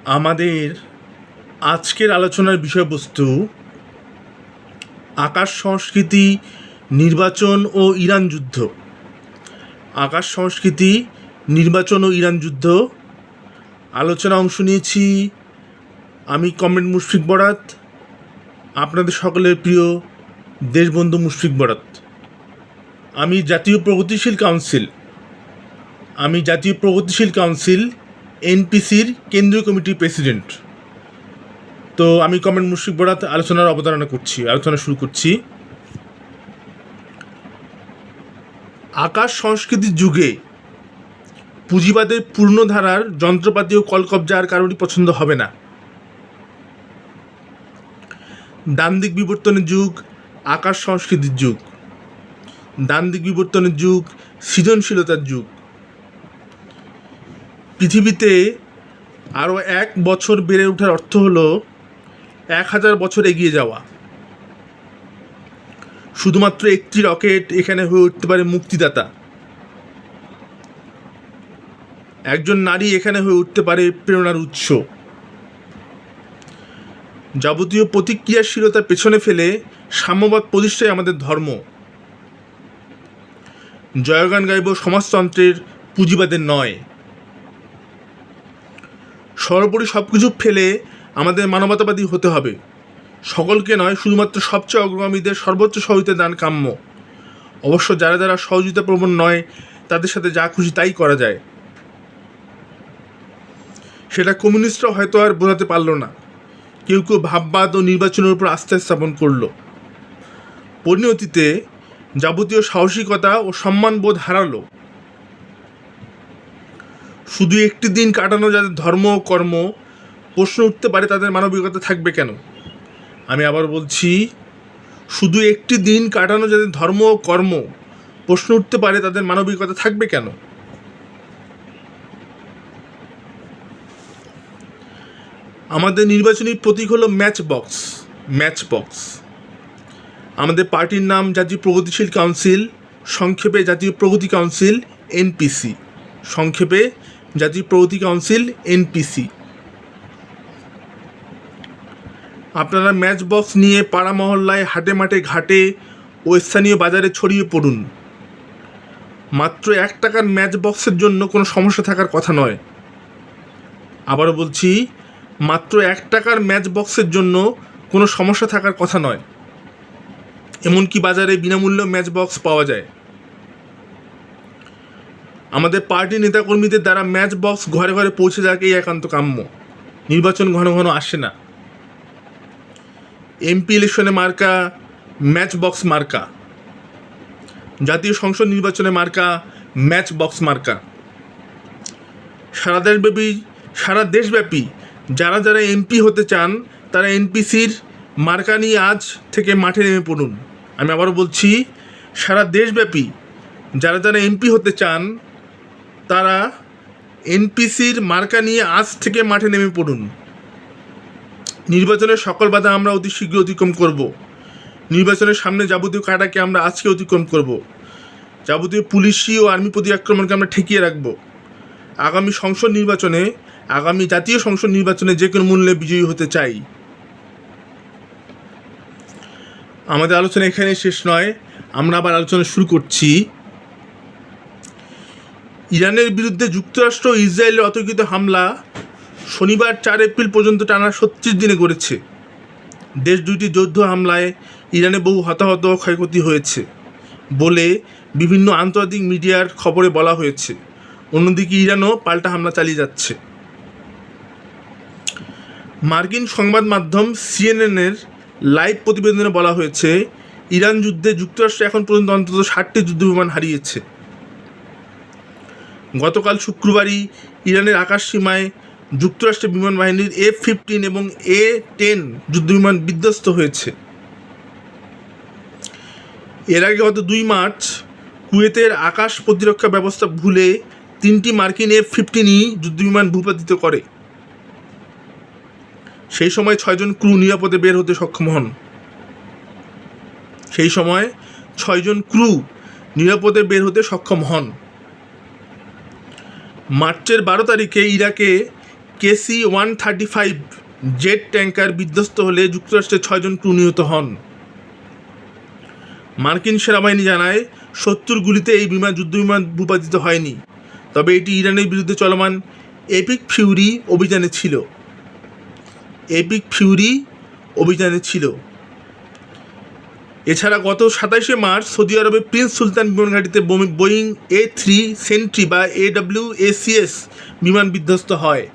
আমাদের আজকের আলোচনার বিষয়বস্তু আকাশ সংস্কৃতি, নির্বাচন ও ইরান যুদ্ধ। আকাশ সংস্কৃতি, নির্বাচন ও ইরান যুদ্ধ আলোচনা অংশ নিয়েছি আমি কমরেড মুশফিক বরাত, আপনাদের সকলের প্রিয় দেশবন্ধু মুশফিক বরাত। আমি জাতীয় প্রগতিশীল কাউন্সিল এনপিসির কেন্দ্রীয় কমিটির প্রেসিডেন্ট। তো আমি কমরেড মুশফিক বরাত আলোচনা শুরু করছি। আকাশ সংস্কৃতির যুগে পুঁজিবাদের পূর্ণধারার যন্ত্রপাতি ও কলকব্জা আর কারোরই পছন্দ হবে না। দ্বান্দ্বিক বিবর্তনের যুগ আকাশ সংস্কৃতির যুগ, দ্বান্দ্বিক বিবর্তনের যুগ সৃজনশীলতার যুগ। পৃথিবীতে আরও 1 বছর বেড়ে ওঠার অর্থ হলো 1000 বছর এগিয়ে যাওয়া। শুধুমাত্র একটি রকেট এখানে হয়ে উঠতে পারে মুক্তিদাতা, একজন নারী এখানে হয়ে উঠতে পারে প্রেরণার উৎস। যাবতীয় প্রতিক্রিয়াশীলতার পেছনে ফেলে সাম্যবাদ প্রতিষ্ঠাই আমাদের ধর্ম। জয়গান গাইব সমাজতন্ত্রের, পুঁজিবাদের নয়। সর্বোপরি সব কিছু ফেলে আমাদের মানবতাবাদী হতে হবে। সকলকে নয়, শুধুমাত্র সবচেয়ে অগ্রগামীদের সর্বোচ্চ সহযোগিতা দান কাম্য। অবশ্য যারা যারা সহযোগিতা প্রবণ নয়, তাদের সাথে যা খুশি তাই করা যায়। সেটা কমিউনিস্টরা হয়তো আর বোঝাতে পারল না। কেউ কেউ ভাববাদ ও নির্বাচনের উপর আস্থা স্থাপন করল। পরিণতিতে যাবতীয় সাহসিকতা ও সম্মানবোধ হারালো। শুধু একটি দিন কাটানো যাদের ধর্ম ও কর্ম, প্রশ্ন উঠতে পারে তাদের মানবিকতা থাকবে কেন? আমি আবার বলছি, শুধু একটি দিন কাটানো যাদের ধর্ম ও কর্ম, প্রশ্ন উঠতে পারে তাদের মানবিকতা থাকবে কেন? আমাদের নির্বাচনী প্রতীক হলো ম্যাচ বক্স। আমাদের পার্টির নাম জাতীয় প্রগতিশীল কাউন্সিল, সংক্ষেপে জাতীয় প্রগতি কাউন্সিল এনপিসি, আপনারা ম্যাচ বক্স নিয়ে পাড়া মহল্লায়, হাটে মাঠে, ঘাটে ও স্থানীয় বাজারে ছড়িয়ে পড়ুন। মাত্র 1 টাকার ম্যাচ বক্সের জন্য কোনো সমস্যা থাকার কথা নয়। আবারও বলছি, মাত্র 1 টাকার ম্যাচ বক্সের জন্য কোনো সমস্যা থাকার কথা নয়। এমনকি বাজারে বিনামূল্যে ম্যাচ বক্স পাওয়া যায়। আমাদের পার্টি নেতাকর্মীদের দ্বারা ম্যাচ বক্স ঘরে ঘরে পৌঁছে যাক, এই একান্ত কাম্য। নির্বাচন ঘন ঘন আসে না। এমপি ইলেকশনে মার্কা ম্যাচ বক্স মার্কা, জাতীয় সংসদ নির্বাচনে মার্কা ম্যাচ বক্স মার্কা। সারা দেশব্যাপী যারা যারা এমপি হতে চান, তারা এনপিসির মার্কা নিয়ে আজ থেকে মাঠে নেমে পড়ুন। আমি আবারও বলছি, সারা দেশব্যাপী যারা যারা এমপি হতে চান, তারা এনপিসির মার্কা নিয়ে আজ থেকে মাঠে নেমে পড়ুন। নির্বাচনের সকল বাধা আমরা অতি শীঘ্র অতিক্রম করব। নির্বাচনের সামনে যাবতীয় কাটাকে আমরা আজকে অতিক্রম করব। যাবতীয় পুলিশি ও আর্মি প্রতি আক্রমণকে আমরা ঠেকিয়ে রাখব। আগামী জাতীয় সংসদ নির্বাচনে যে কোনো মূল্যে বিজয়ী হতে চাই। আমাদের আলোচনা এখানে শেষ নয়, আমরা আবার আলোচনা শুরু করছি। ইরানের বিরুদ্ধে যুক্তরাষ্ট্র ও ইসরায়েলের অতর্কিত হামলা শনিবার 4 এপ্রিল পর্যন্ত টানা 36 দিনে গড়েছে। দেশ দুইটি যৌথ হামলায় ইরানে বহু হতাহত ও ক্ষয়ক্ষতি হয়েছে বলে বিভিন্ন আন্তর্জাতিক মিডিয়ার খবরে বলা হয়েছে। অন্যদিকে ইরানও পাল্টা হামলা চালিয়ে যাচ্ছে। মার্কিন সংবাদ মাধ্যম সিএনএনের লাইভ প্রতিবেদনে বলা হয়েছে, ইরান যুদ্ধে যুক্তরাষ্ট্র এখন পর্যন্ত অন্তত 60টি যুদ্ধবিমান হারিয়েছে। গতকাল শুক্রবারই ইরানের আকাশ সীমায় যুক্তরাষ্ট্রের বিমান বাহিনীর F-15 এবং A-10 যুদ্ধবিমান বিধ্বস্ত হয়েছে। এর আগে গত 2 মার্চ কুয়েতের আকাশ প্রতিরক্ষা ব্যবস্থা ভুলে 3টি মার্কিন F-15 যুদ্ধবিমান ভূপাতিত করে। সেই সময় 6 জন ক্রু নিরাপদে বের হতে সক্ষম হন। মার্চের 12 তারিখে ইরাকে KC-135 জেট ট্যাঙ্কার বিধ্বস্ত হলে যুক্তরাষ্ট্রের 6 জন ক্রু নিহত হন। মার্কিন সেনাবাহিনী জানায় শত্রুর গুলিতে এই যুদ্ধবিমান ভূপাতিত হয়নি, তবে এটি ইরানের বিরুদ্ধে চলমান এপিক ফিউরি অভিযানে ছিল। এছাড়া গত 27শে মার্চ সৌদি আরবে প্রিন্স সুলতান বিমান ঘাঁটিতে বোয়িং A3 সেন্ট্রি বা AWACS বিমান বিধ্বস্ত হয়।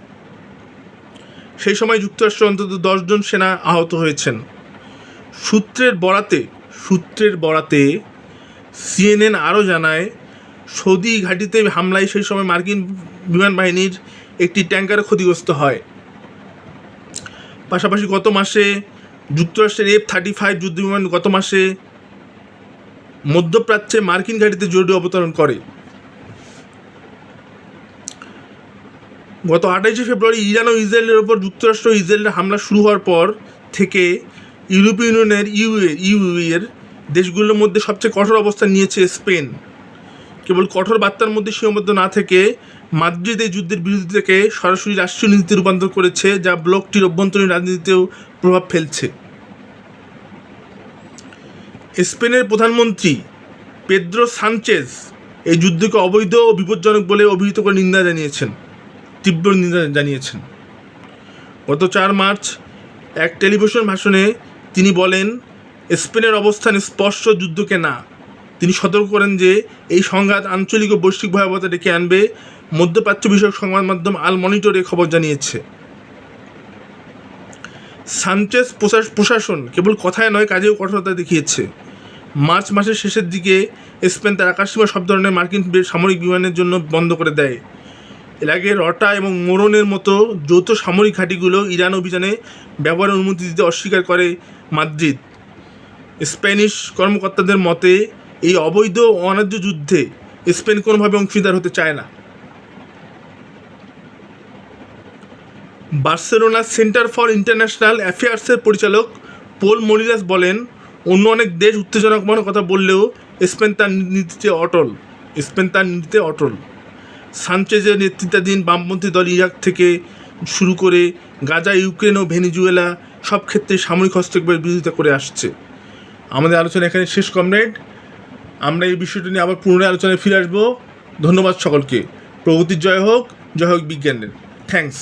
সেই সময় যুক্তরাষ্ট্রের অন্তত 10 জন সেনা আহত হয়েছেন। সূত্রের বরাতে CNN আরও জানায়, সৌদি ঘাঁটিতে হামলায় সেই সময় মার্কিন বিমান বাহিনীর একটি ট্যাঙ্কার ক্ষতিগ্রস্ত হয়। পাশাপাশি গত মাসে যুক্তরাষ্ট্রের F-35 যুদ্ধবিমান গত মাসে মধ্যপ্রাচ্যে মার্কিন ঘাঁটিতে জরুরি অবতরণ করে। গত 28শে ফেব্রুয়ারি ইরান ও ইসরায়েলের ওপর যুক্তরাষ্ট্র ও ইসরায়েলের হামলা শুরু হওয়ার পর থেকে ইউরোপীয় ইউনিয়নের ইউএর দেশগুলোর মধ্যে সবচেয়ে কঠোর অবস্থান নিয়েছে স্পেন। কেবল কঠোর বার্তার মধ্যে সীমাবদ্ধ না থেকে মাদ্রিদ এই যুদ্ধের বিরোধিতাকে সরাসরি রাষ্ট্রীয় নীতিতে রূপান্তর করেছে, যা ব্লকটির অভ্যন্তরীণ রাজনীতিতেও প্রভাব ফেলছে। স্পেনের প্রধানমন্ত্রী পেদ্রো সানচেজ এই যুদ্ধকে অবৈধ ও বিপজ্জনক বলে অভিহিত করে তীব্র নিন্দা জানিয়েছেন। গত 4 মার্চ এক টেলিভিশন ভাষণে তিনি বলেন, স্পেনের অবস্থান স্পষ্ট যুদ্ধকে না। তিনি সতর্ক করেন যে এই সংঘাত আঞ্চলিক ও বৈশ্বিক ভয়াবহতা ডেকে আনবে। মধ্যপ্রাচ্য বিষয়ক সংবাদ মাধ্যম আল মনিটর এ খবর জানিয়েছে। সানচেজ প্রশাসন কেবল কথায় নয়, কাজেও কঠোরতা দেখিয়েছে। মার্চ মাসের শেষের দিকে স্পেন তার আকাশসীমা সব ধরনের মার্কিন সামরিক বিমানের জন্য বন্ধ করে দেয়। এর আগে রটা এবং মোরনের মতো যৌথ সামরিক ঘাঁটিগুলো ইরান অভিযানে ব্যবহারের অনুমতি দিতে অস্বীকার করে মাদ্রিদ। স্প্যানিশ কর্মকর্তাদের মতে এই অবৈধ ও অন্যায্য যুদ্ধে স্পেন কোনোভাবে অংশীদার হতে চায় না। বার্সেলোনা সেন্টার ফর ইন্টারন্যাশনাল অ্যাফেয়ার্সের পরিচালক পোল মোরিলাস বলেন, অন্য অনেক দেশ উত্তেজনাপূর্ণ কথা বললেও স্পেন তার নীতিতে অটল। সানচেজের নেতৃত্বাধীন বামপন্থী দল ইরাক থেকে শুরু করে গাজা, ইউক্রেন ও ভেনেজুয়েলা সব ক্ষেত্রে সামরিক হস্তক্ষেপের বিরোধিতা করে আসছে। আমাদের আলোচনা এখানে শেষ, কমরেড। আমরা এই বিষয়টি নিয়ে আবার পুনরায় আলোচনায় ফিরে আসবো। ধন্যবাদ সকলকে। প্রগতির জয় হোক বিজ্ঞানের। থ্যাঙ্কস।